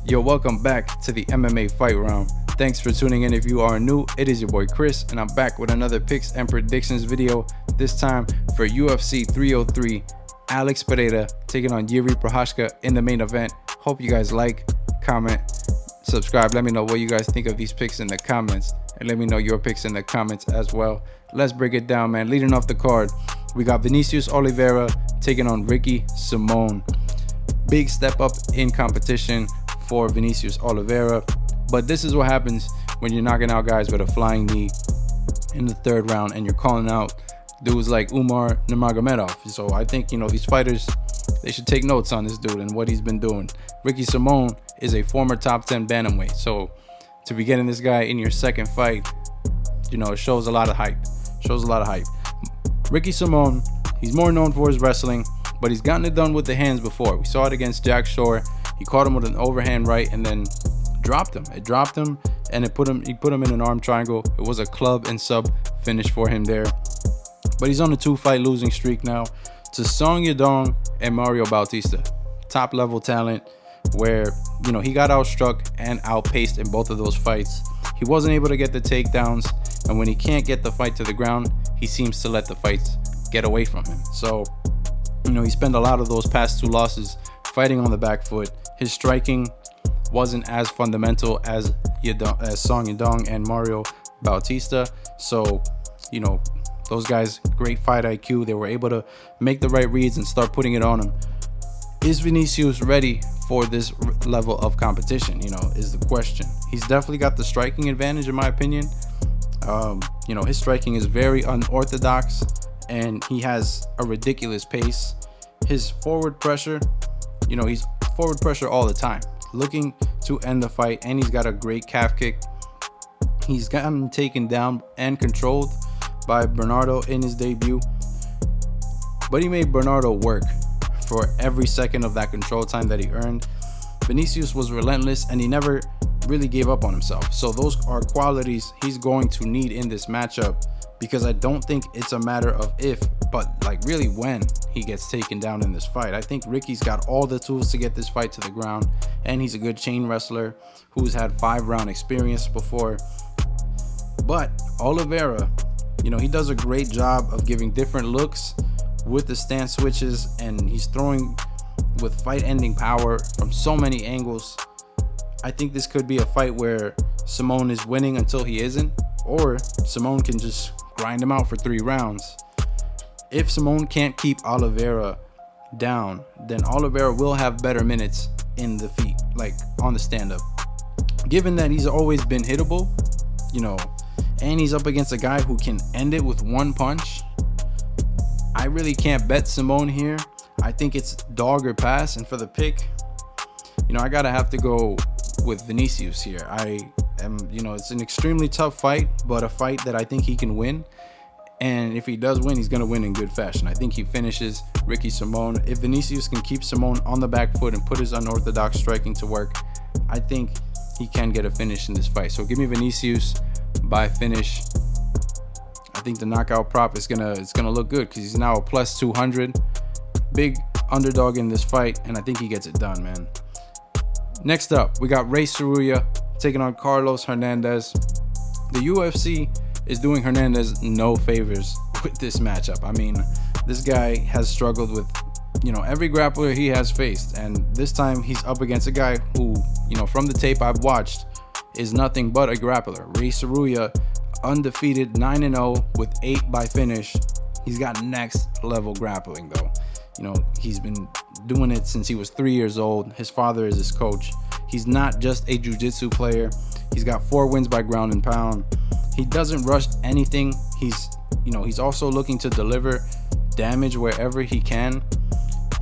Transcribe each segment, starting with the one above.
Yo, welcome back to the MMA Fight Round. Thanks for tuning in. If you are new, it is your boy Chris, and I'm back with another picks and predictions video, this time for UFC 303. Alex Pereira taking on Jiri Prochazka in the main event. Hope you guys like, comment, subscribe. Let me know what you guys think of these picks in the comments, and let me know your picks in the comments as well. Let's break it down, man. Leading off the card, we got Vinicius Oliveira taking on Ricky Simón. Big step up in competition for Vinicius Oliveira, but this is what happens when you're knocking out guys with a flying knee in the third round and you're calling out dudes like Umar Nurmagomedov. So I think, these fighters, they should take notes on this dude and what he's been doing. Ricky Simón is a former top 10 bantamweight, so to be getting this guy in your second fight, it shows a lot of hype. Ricky Simón, he's more known for his wrestling, but he's gotten it done with the hands before. We saw it against Jack Shore. He caught him with an overhand right and then dropped him. It dropped him and he put him in an arm triangle. It was a club and sub finish for him there. But he's on a 2-fight losing streak now to Jourdain and Mario Bautista. Top level talent where, he got outstruck and outpaced in both of those fights. He wasn't able to get the takedowns, and when he can't get the fight to the ground, he seems to let the fights get away from him. So, he spent a lot of those past two losses fighting on the back foot. His striking wasn't as fundamental as Jourdain and Mario Bautista. So, those guys, great fight IQ. They were able to make the right reads and start putting it on him. Is Vinicius ready for this level of competition? Is the question. He's definitely got the striking advantage in my opinion. His striking is very unorthodox and he has a ridiculous pace. His forward pressure, he's forward pressure all the time, looking to end the fight, and he's got a great calf kick. He's gotten taken down and controlled by Bernardo in his debut, but he made Bernardo work for every second of that control time that he earned. Vinicius was relentless and he never really gave up on himself. So those are qualities he's going to need in this matchup, because I don't think it's a matter of if, but really when he gets taken down in this fight. I think Ricky's got all the tools to get this fight to the ground, and he's a good chain wrestler who's had 5-round experience before. But Oliveira, he does a great job of giving different looks with the stance switches, and he's throwing with fight-ending power from so many angles. I think this could be a fight where Simón is winning until he isn't, or Simón can just grind him out for 3 rounds. If Simón can't keep Oliveira down, then Oliveira will have better minutes in the feet, on the stand-up. Given that he's always been hittable, and he's up against a guy who can end it with one punch, I really can't bet Simón here. I think it's dog or pass, and for the pick, I gotta have to go with Vinicius here. It's an extremely tough fight, but a fight that I think he can win. And if he does win, he's going to win in good fashion. I think he finishes Ricky Simón. If Vinicius can keep Simón on the back foot and put his unorthodox striking to work, I think he can get a finish in this fight. So give me Vinicius by finish. I think the knockout prop is gonna look good because he's now a plus 200. Big underdog in this fight, and I think he gets it done, man. Next up, we got Tsuruya taking on Carlos Hernandez. The UFC is doing Hernandez no favors with this matchup. I mean, this guy has struggled with, every grappler he has faced. And this time he's up against a guy who, from the tape I've watched, is nothing but a grappler. Tsuruya, undefeated, 9-0 with 8 by finish. He's got next level grappling though. He's been doing it since he was 3 years old. His father is his coach. He's not just a jiu-jitsu player. He's got 4 wins by ground and pound. He doesn't rush anything. He's also looking to deliver damage wherever he can.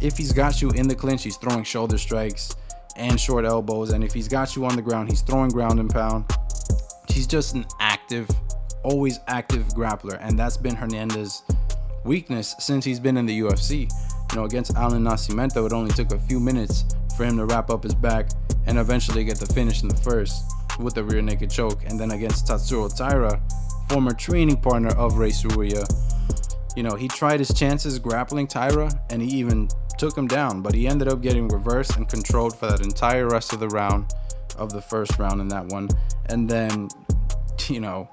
If he's got you in the clinch, he's throwing shoulder strikes and short elbows. And if he's got you on the ground, he's throwing ground and pound. He's just an always active grappler. And that's been Hernandez's weakness since he's been in the UFC. Against Alan Nascimento, it only took a few minutes for him to wrap up his back and eventually get the finish in the first with a rear naked choke. And then against Tatsuro Taira, former training partner of Tsuruya, he tried his chances grappling Taira, and he even took him down, but he ended up getting reversed and controlled for that entire rest of the round, of the first round in that one. And then, you know,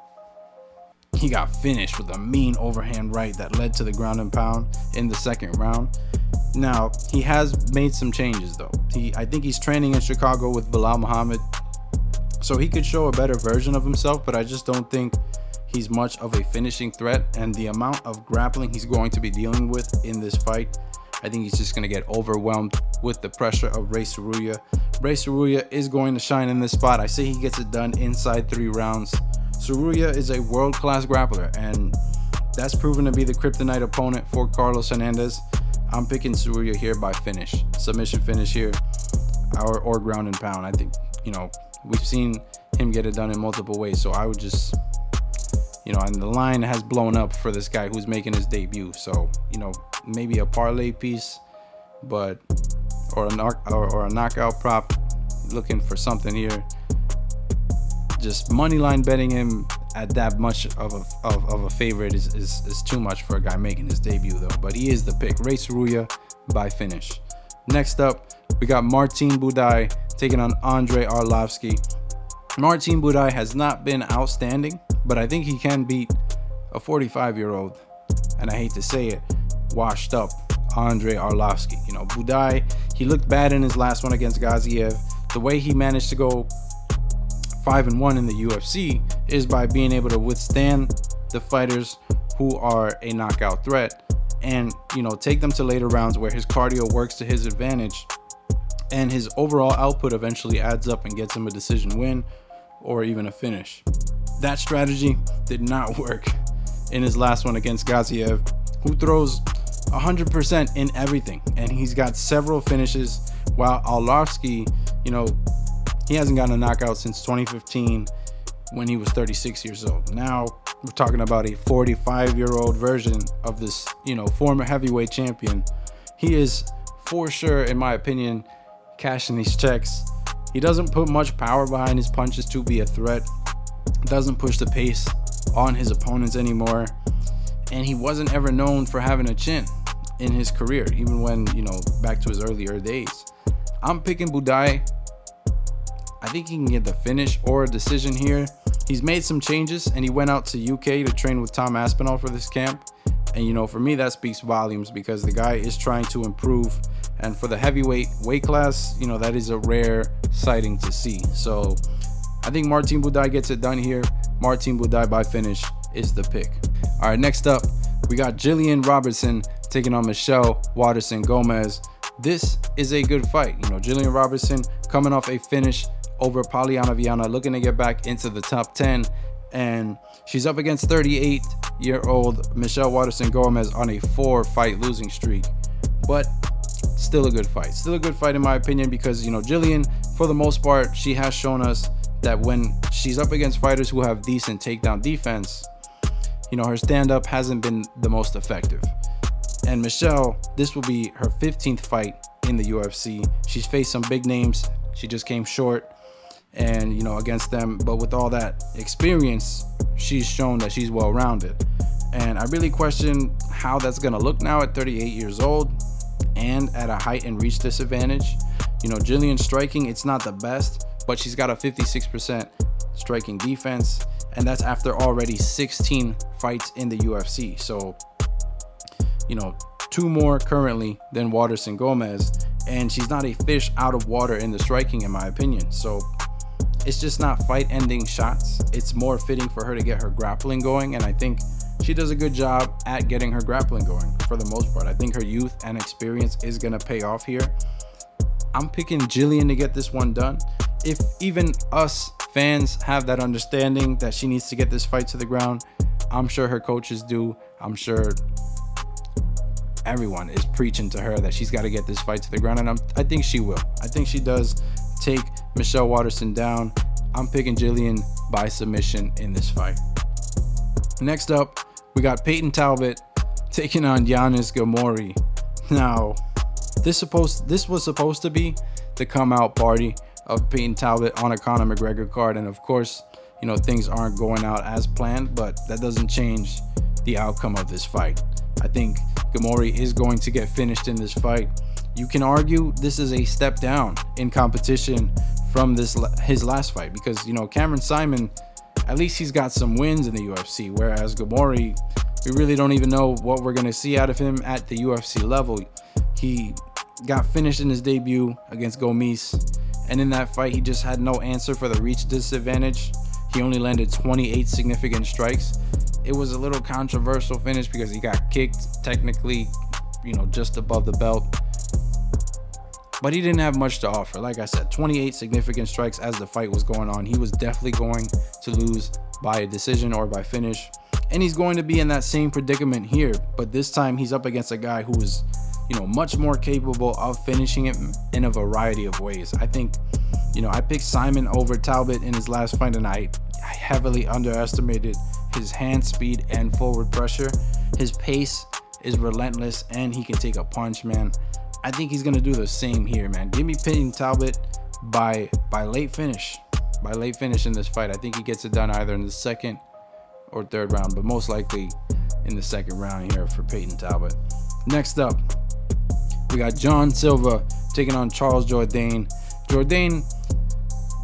he got finished with a mean overhand right that led to the ground and pound in the second round. Now, he has made some changes though. I think he's training in Chicago with Bilal Muhammad, so he could show a better version of himself, but I just don't think he's much of a finishing threat. And the amount of grappling he's going to be dealing with in this fight, I think he's just going to get overwhelmed with the pressure of Ray Tsuruya. Ray Tsuruya is going to shine in this spot. I say he gets it done inside 3 rounds. Tsuruya is a world-class grappler, and that's proven to be the kryptonite opponent for Carlos Hernandez. I'm picking Tsuruya here by finish, submission finish here, or ground and pound. I think, you know, we've seen him get it done in multiple ways, so I would just, you know, and the line has blown up for this guy who's making his debut. So, you know, maybe a parlay piece, but or a knockout prop, looking for something here. Just money line betting him at that much of a favorite is too much for a guy making his debut though. But he is the pick. Ray Tsuruya by finish. Next up, we got Martin Buday taking on Andre Arlovski. Martin Buday has not been outstanding, but I think he can beat a 45-year-old, and I hate to say it, washed up Andre Arlovski. You know, Buday, he looked bad in his last one against Gaziev. The way he managed to go 5-1 in the UFC is by being able to withstand the fighters who are a knockout threat, and, you know, take them to later rounds where his cardio works to his advantage, and his overall output eventually adds up and gets him a decision win or even a finish. That strategy did not work in his last one against Gaziev, who throws 100% in everything, and he's got several finishes, while Arlovski, you know, he hasn't gotten a knockout since 2015 when he was 36 years old. Now we're talking about a 45-year-old version of this, you know, former heavyweight champion. He is for sure, in my opinion, cashing these checks. He doesn't put much power behind his punches to be a threat, doesn't push the pace on his opponents anymore, and he wasn't ever known for having a chin in his career, even when, you know, back to his earlier days. I'm picking Buday. I think he can get the finish or a decision here. He's made some changes, and he went out to UK to train with Tom Aspinall for this camp. And, you know, for me, that speaks volumes, because the guy is trying to improve. And for the heavyweight weight class, you know, that is a rare sighting to see. So I think Martin Buday gets it done here. Martin Buday by finish is the pick. All right, next up, we got Gillian Robertson taking on Michelle Waterson Gomez. This is a good fight. You know, Gillian Robertson coming off a finish over Poliana Viana, looking to get back into the top 10, and she's up against 38-year-old Michelle Waterson Gomez on a 4-fight losing streak. But still a good fight. Still a good fight in my opinion, because, you know, Gillian, for the most part, she has shown us that when she's up against fighters who have decent takedown defense, you know, her stand-up hasn't been the most effective. And Michelle, this will be her 15th fight in the UFC. She's faced some big names. She just came short, and, you know, against them, but with all that experience, she's shown that she's well-rounded. And I really question how that's gonna look now at 38 years old and at a height and reach disadvantage. You know, Gillian's striking, it's not the best, but she's got a 56% striking defense, and that's after already 16 fights in the UFC. So, you know, 2 more currently than Waterson Gomez, and she's not a fish out of water in the striking, in my opinion. So it's just not fight-ending shots. It's more fitting for her to get her grappling going, and I think she does a good job at getting her grappling going for the most part. I think her youth and experience is going to pay off here. I'm picking Gillian to get this one done. If even us fans have that understanding that she needs to get this fight to the ground, I'm sure her coaches do. I'm sure everyone is preaching to her that she's got to get this fight to the ground, and I think she will. I think she does take Michelle Waterson down. I'm picking Gillian by submission in this fight. Next up, we got Payton Talbott taking on Yanis Ghemmouri. Now, this was supposed to be the come out party of Payton Talbott on a Conor McGregor card, and of course, you know, things aren't going out as planned, but that doesn't change the outcome of this fight. I think Ghemmouri is going to get finished in this fight. you can argue this is a step down in competition from his last fight, because, you know, Cameron Simon, at least he's got some wins in the UFC, whereas Ghemmouri, we really don't even know what we're going to see out of him at the UFC level. He got finished in his debut against Gomis, and in that fight, he just had no answer for the reach disadvantage. He only landed 28 significant strikes. It was a little controversial finish because he got kicked technically, you know, just above the belt. But he didn't have much to offer. Like I said, 28 significant strikes as the fight was going on. He was definitely going to lose by a decision or by finish. And he's going to be in that same predicament here. But this time he's up against a guy who is, you know, much more capable of finishing it in a variety of ways. I think, you know, I picked Simon over Talbott in his last fight, and I heavily underestimated his hand speed and forward pressure. His pace is relentless, and he can take a punch, man. I think he's going to do the same here, man. Give me Payton Talbott by late finish. By late finish in this fight. I think he gets it done either in the second or third round, but most likely in the second round here for Payton Talbott. Next up, we got John Silva taking on Charles Jourdain. Jourdain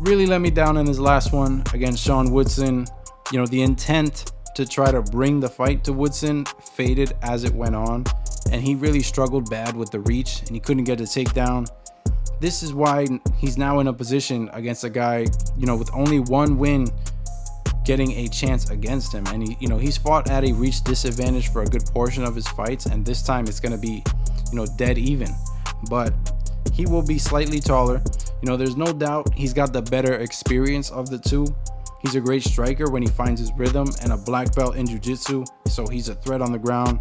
really let me down in his last one against Sean Woodson. You know, the intent to try to bring the fight to Woodson faded as it went on, and he really struggled bad with the reach, and he couldn't get a takedown. This is why he's now in a position against a guy, you know, with only one win getting a chance against him. And he, you know, he's fought at a reach disadvantage for a good portion of his fights, and this time it's going to be, you know, dead even. But he will be slightly taller. You know, there's no doubt he's got the better experience of the two. He's a great striker when he finds his rhythm, and a black belt in jiu-jitsu, so he's a threat on the ground.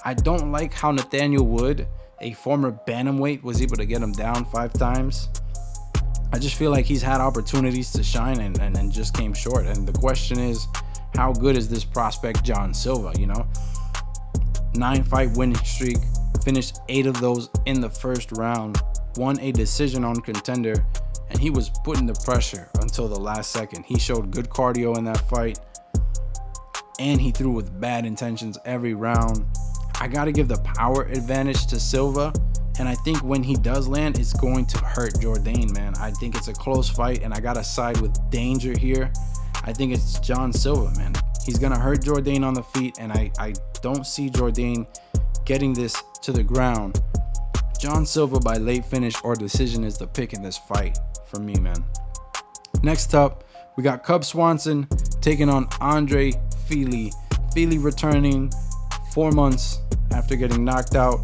I don't like how Nathaniel Wood, a former bantamweight, was able to get him down 5 times. I just feel like he's had opportunities to shine and just came short. And the question is, how good is this prospect John Silva? You know, 9-fight winning streak, finished 8 of those in the first round, won a decision on Contender, and he was putting the pressure until the last second. He showed good cardio in that fight, and he threw with bad intentions every round. I got to give the power advantage to Silva, and I think when he does land, it's going to hurt Jourdain, man. I think it's a close fight, and I got to side with danger here. I think it's John Silva, man. He's going to hurt Jourdain on the feet, and I don't see Jourdain getting this to the ground. John Silva by late finish or decision is the pick in this fight for me, man. Next up, we got Cub Swanson taking on Andre Fili. Fili returning 4 months after getting knocked out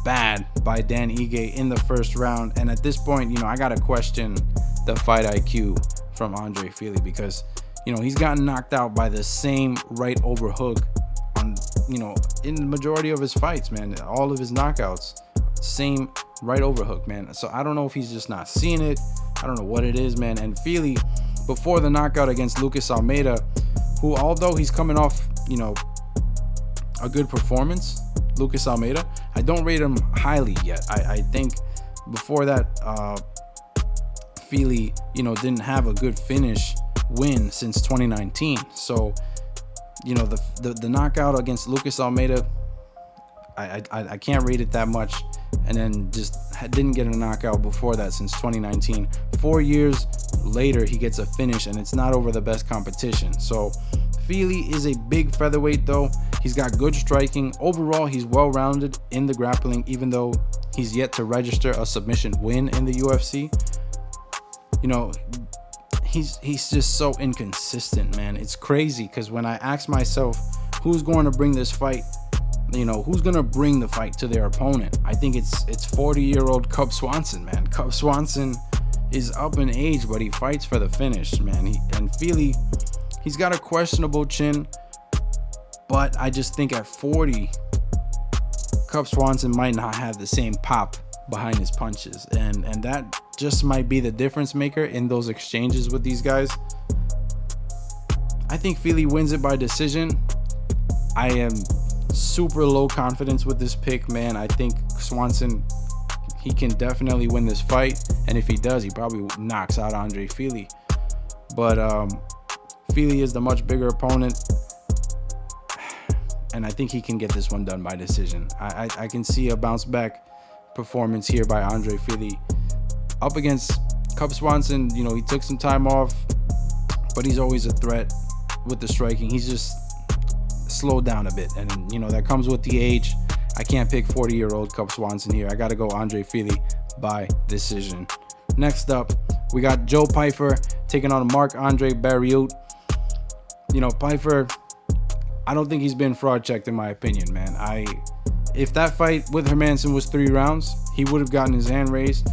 bad by Dan Ige in the first round. And at this point, you know, I gotta question the fight IQ from Andre Fili, because, you know, he's gotten knocked out by the same right overhook on, you know, in the majority of his fights, man. All of his knockouts, same right overhook, man. So I don't know if he's just not seeing it. I don't know what it is, man. And Fili, before the knockout against Lucas Almeida, who, although he's coming off, you know, a good performance, Lucas Almeida, I don't rate him highly yet. I think before that, Fili, you know, didn't have a good finish win since 2019. So, you know, the knockout against Lucas Almeida, I can't rate it that much. And then just didn't get a knockout before that since 2019. 4 years later, he gets a finish, and it's not over the best competition. So Fili is a big featherweight, though. He's got good striking. Overall, he's well-rounded in the grappling, even though he's yet to register a submission win in the UFC. You know, he's just so inconsistent, man. It's crazy, because when I ask myself who's going to bring this fight, you know, who's going to bring the fight to their opponent, I think it's 40-year-old Cub Swanson, man. Cub Swanson is up in age, but he fights for the finish, man. And Fili, he's got a questionable chin, but I just think at 40, Cub Swanson might not have the same pop behind his punches, and that just might be the difference maker in those exchanges with these guys. I think Fili wins it by decision. I am super low confidence with this pick, man. I think Swanson, he can definitely win this fight, and if he does, he probably knocks out Andre Fili. But Fili is the much bigger opponent, and I think he can get this one done by decision. I can see a bounce back performance here by Andre Fili. Up against Swanson, you know, he took some time off, but he's always a threat with the striking. He's just slowed down a bit, and you know, that comes with the age. I can't pick 40-year-old Swanson here. I got to go Andre Fili by decision. Next up, we got Joe Pyfer taking on Marc Andre-Barriault. You know, Pyfer, I don't think he's been fraud checked in my opinion, man. If that fight with Hermansson was 3 rounds, he would have gotten his hand raised.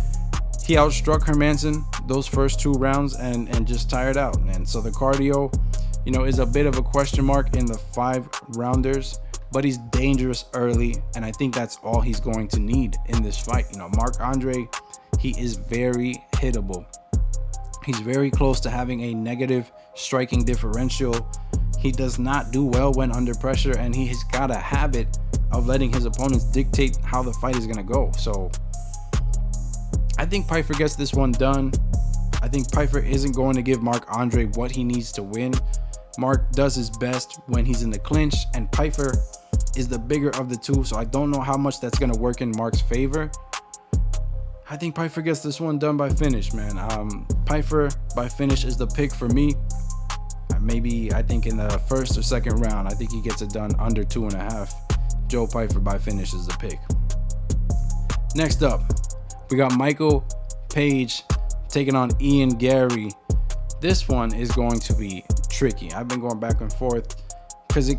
He outstruck Hermansson those first 2 rounds and just tired out, man. So the cardio, you know, is a bit of a question mark in the 5 rounders, but he's dangerous early, and I think that's all he's going to need in this fight. You know, Marc Andre, he is very hittable. He's very close to having a negative striking differential. He does not do well when under pressure, and he has got a habit of letting his opponents dictate how the fight is going to go. So I think Pyfer gets this one done. I think Pyfer isn't going to give Marc Andre what he needs to win. Marc does his best when he's in the clinch, and Pyfer is the bigger of the two, so I don't know how much that's going to work in Marc's favor. I think Pyfer gets this one done by finish, man. Pyfer by finish is the pick for me. Maybe, I think in the 1st or 2nd round, I think he gets it done under 2.5. Joe Pyfer by finish is the pick. Next up, we got Michael Page taking on Garry. This one is going to be tricky. I've been going back and forth because it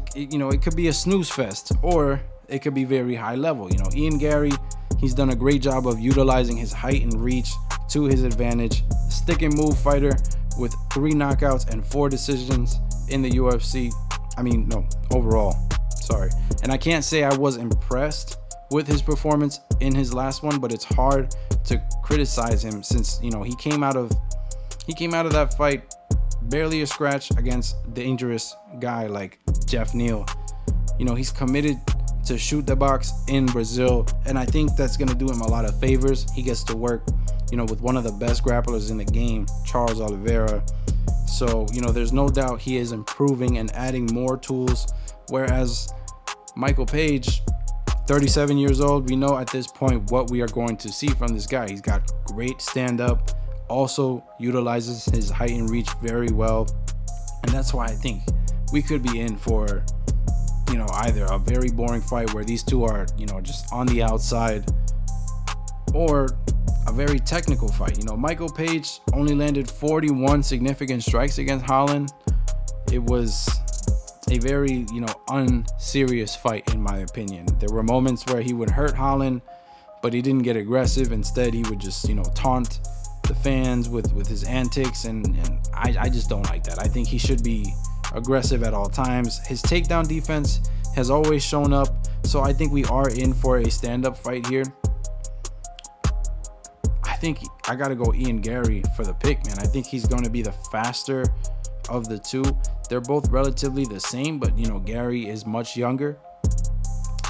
could be a snooze fest, or it could be very high level. You know, Garry, he's done a great job of utilizing his height and reach to his advantage. Stick and move fighter with 3 knockouts and 4 decisions in the UFC. Overall. Sorry. And I can't say I was impressed with his performance in his last one, but it's hard to criticize him since, you know, he came out of that fight barely a scratch against dangerous guy like Jeff Neal. You know, he's committed to shoot the box in Brazil, and I think that's going to do him a lot of favors. He gets to work, you know, with one of the best grapplers in the game, Charles Oliveira. So, you know, there's no doubt he is improving and adding more tools, whereas Michael Page, 37 years old, we know at this point what we are going to see from this guy. He's got great stand-up, also utilizes his height and reach very well, and that's why I think we could be in for, you know, either a very boring fight where these two are, you know, just on the outside, or a very technical fight. You know, Michael Page only landed 41 significant strikes against Holland. It was a very, you know, unserious fight in my opinion. There were moments where he would hurt Holland, but he didn't get aggressive. Instead, he would just, you know, taunt the fans with his antics, and I just don't like that. I think he should be aggressive at all times. His takedown defense has always shown up, so I think we are in for a stand-up fight here. I think I gotta go Garry for the pick, man. I think he's going to be the faster of the two. They're both relatively the same, but you know, Garry is much younger.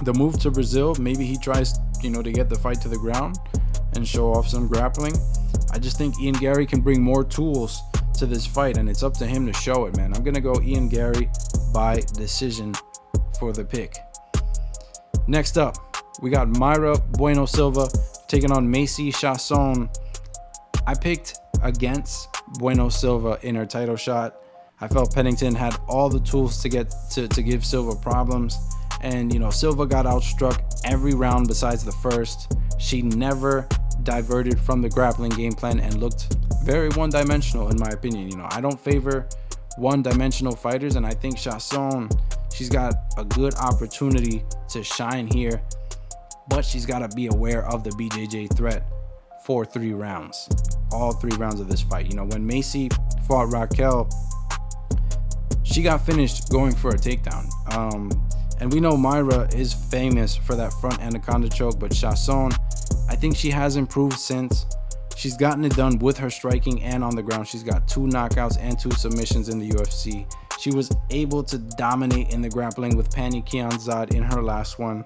The move to Brazil, maybe he tries, you know, to get the fight to the ground and show off some grappling. I just think Garry can bring more tools to this fight, and it's up to him to show it, man. I'm gonna go Garry by decision for the pick. Next up, we got Mayra Bueno Silva taking on Macy Chiasson. I picked against Bueno Silva in her title shot. I felt Pennington had all the tools to get to give Silva problems, and you know, Silva got outstruck every round besides the first. She never diverted from the grappling game plan and looked very one-dimensional in my opinion. You know, I don't favor one-dimensional fighters, and I think Chiasson, she's got a good opportunity to shine here, but she's got to be aware of the BJJ threat for 3 rounds, all 3 rounds of this fight. You know, when Macy fought Raquel, she got finished going for a takedown, and we know Mayra is famous for that front anaconda choke, but Chiasson, I think she has improved since. She's gotten it done with her striking and on the ground. She's got 2 knockouts and 2 submissions in the UFC. She was able to dominate in the grappling with Pani Kianzad in her last one.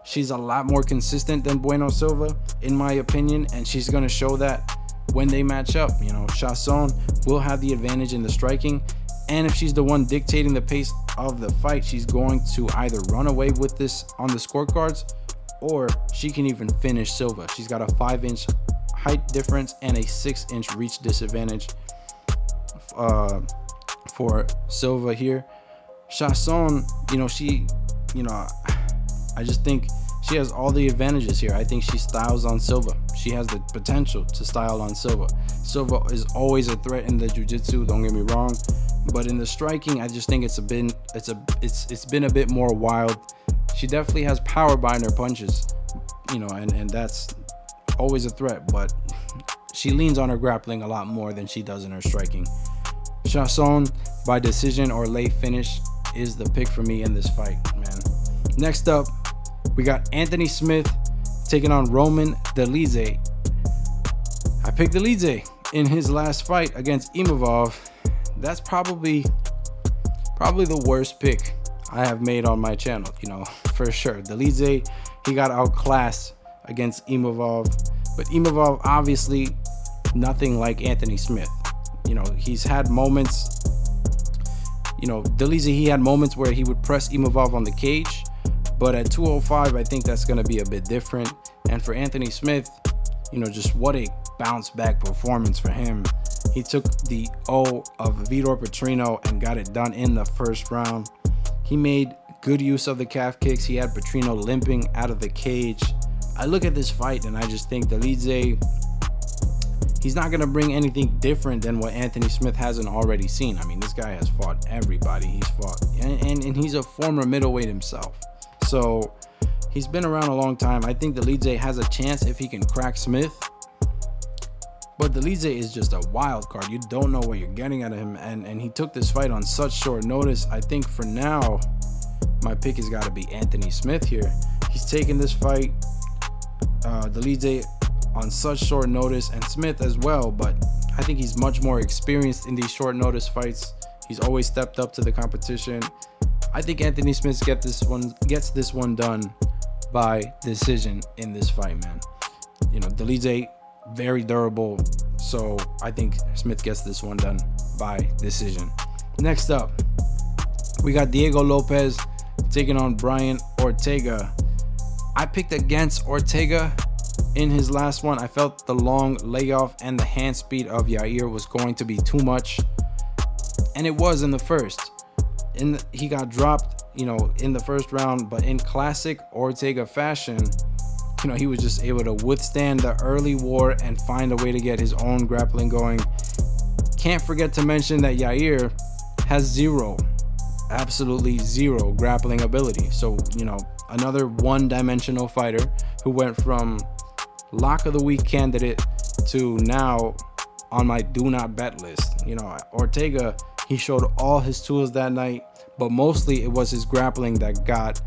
She's a lot more consistent than Bueno Silva, in my opinion, and she's going to show that when they match up. You know, Chiasson will have the advantage in the striking, and if she's the one dictating the pace of the fight, she's going to either run away with this on the scorecards, or she can even finish Silva. She's got a 5-inch height difference and a 6-inch reach disadvantage for Silva here. Chiasson, I just think she has all the advantages here. I think she styles on Silva. She has the potential to style on Silva. Silva is always a threat in the jiu-jitsu, don't get me wrong, but in the striking, I just think it's been a bit more wild. She definitely has power behind her punches, and that's always a threat, but she leans on her grappling a lot more than she does in her striking. Chiasson by decision or late finish is the pick for me in this fight, man. Next up, we got Anthony Smith taking on Roman Dolidze. I picked Dolidze in his last fight against Imavov. That's probably the worst pick I have made on my channel, for sure. Dolidze, he got outclassed against Imavov, but Imavov obviously nothing like Anthony Smith. He's had moments, Dolidze, he had moments where he would press Imavov on the cage, but at 205, I think that's going to be a bit different. And for Anthony Smith, just what a bounce back performance for him. He took the O of Vitor Petrino and got it done in the first round. He made good use of the calf kicks. He had Petrino limping out of the cage. I look at this fight and I just think Dolidze, he's not going to bring anything different than what Anthony Smith hasn't already seen. I mean, this guy has fought everybody he's fought, and he's a former middleweight himself. So he's been around a long time. I think Dolidze has a chance if he can crack Smith. But Dolidze is just a wild card. You don't know what you're getting out of him. And he took this fight on such short notice. I think for now, my pick has got to be Anthony Smith here. He's taking this fight, Dolidze, on such short notice, and Smith as well. But I think he's much more experienced in these short notice fights. He's always stepped up to the competition. I think Anthony Smith gets this one done by decision in this fight, man. Dolidze, very durable, so I think Smith gets this one done by decision. Next up, we got Diego Lopes taking on Brian Ortega. I picked against Ortega in his last one. I felt the long layoff and the hand speed of Yair was going to be too much, and it was in the first. He got dropped, in the first round, but in classic Ortega fashion, he was just able to withstand the early war and find a way to get his own grappling going. Can't forget to mention that Yair has absolutely zero grappling ability. So, another one-dimensional fighter who went from lock of the week candidate to now on my do not bet list. Ortega, he showed all his tools that night, but mostly it was his grappling that got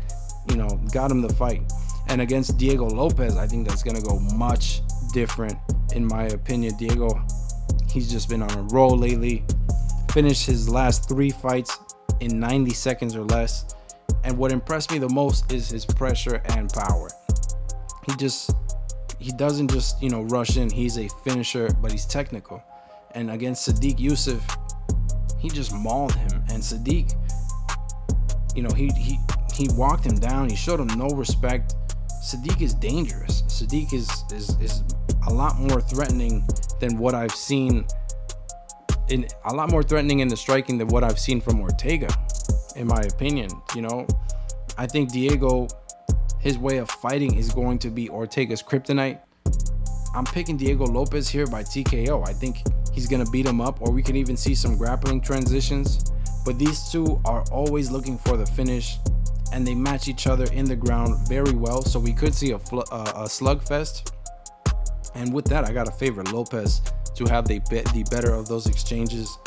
him the fight. And against Diego Lopes, I think that's going to go much different, in my opinion. Diego, he's just been on a roll lately. Finished his last 3 fights in 90 seconds or less. And what impressed me the most is his pressure and power. He doesn't just, rush in. He's a finisher, but he's technical. And against Sadiq Youssef, he just mauled him. And Sadiq, he walked him down. He showed him no respect. Sadiq is dangerous. Sadiq is a lot more threatening than what I've seen in the striking than what I've seen from Ortega, in my opinion. I think Diego, his way of fighting is going to be Ortega's kryptonite. I'm picking Diego Lopes here by TKO. I think he's going to beat him up, or we can even see some grappling transitions. But these two are always looking for the finish, and they match each other in the ground very well. So we could see a slugfest. And with that, I got to favor Lopes to have the better of those exchanges,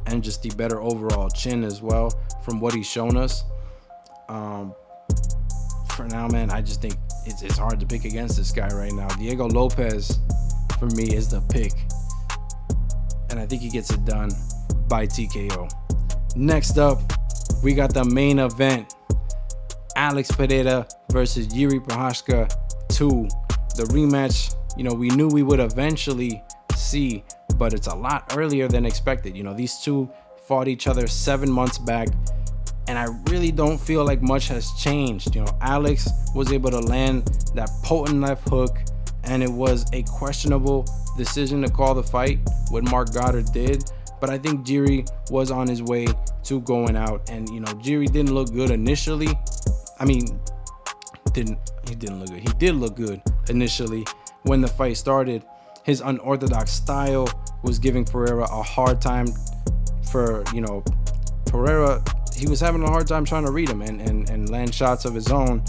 and just the better overall chin as well from what he's shown us. For now, man, I just think it's hard to pick against this guy right now. Diego Lopes, for me, is the pick. And I think he gets it done by TKO. Next up, we got the main event. Alex Pereira versus Jiri Prochazka 2. The rematch, we knew we would eventually see, but it's a lot earlier than expected. These two fought each other 7 months back. And I really don't feel like much has changed. You know, Alex was able to land that potent left hook, and it was a questionable decision to call the fight, what Marc Goddard did. But I think Jiri was on his way to going out. And, you know, Jiri didn't look good initially. I mean, he didn't look good. He did look good initially when the fight started. His unorthodox style was giving Pereira a hard time for, you know, Pereira, he was having a hard time trying to read him and land shots of his own.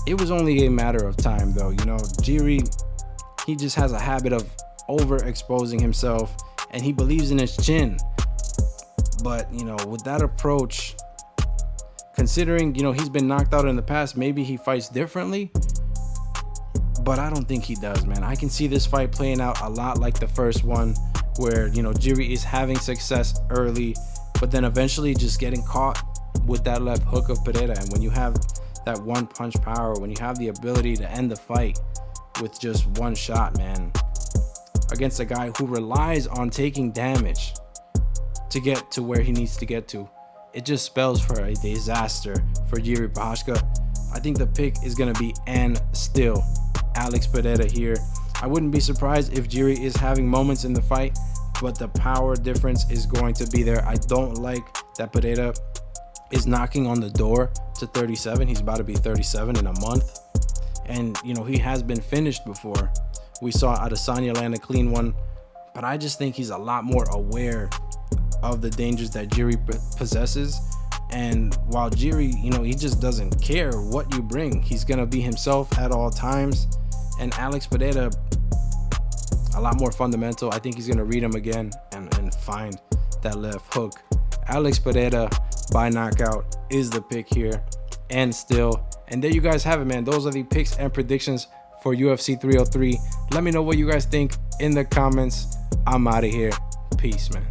It was only a matter of time, though. You know, Jiri, he just has a habit of overexposing himself, and he believes in his chin. But, you know, with that approach, considering, you know, he's been knocked out in the past, maybe he fights differently. But I don't think he does, man. I can see this fight playing out a lot like the first one, where, you know, Jiri is having success early, but then eventually just getting caught with that left hook of Pereira. And when you have that one punch power, when you have the ability to end the fight with just one shot, man, against a guy who relies on taking damage to get to where he needs to get to, it just spells for a disaster for Jiri Prochazka. I think the pick is going to be and still Alex Pereira here. I wouldn't be surprised if Jiri is having moments in the fight, but the power difference is going to be there. I don't like that Pereira is knocking on the door to 37. He's about to be 37 in a month. And, you know, he has been finished before. We saw Adesanya land a clean one, but I just think he's a lot more aware of the dangers that Jiri possesses. And while Jiri, you know, he just doesn't care what you bring. He's going to be himself at all times. And Alex Pereira, a lot more fundamental. I think he's going to read him again and find that left hook. Alex Pereira by knockout is the pick here and still. And there you guys have it, man. Those are the picks and predictions for UFC 303. Let me know what you guys think in the comments. I'm out of here. Peace, man.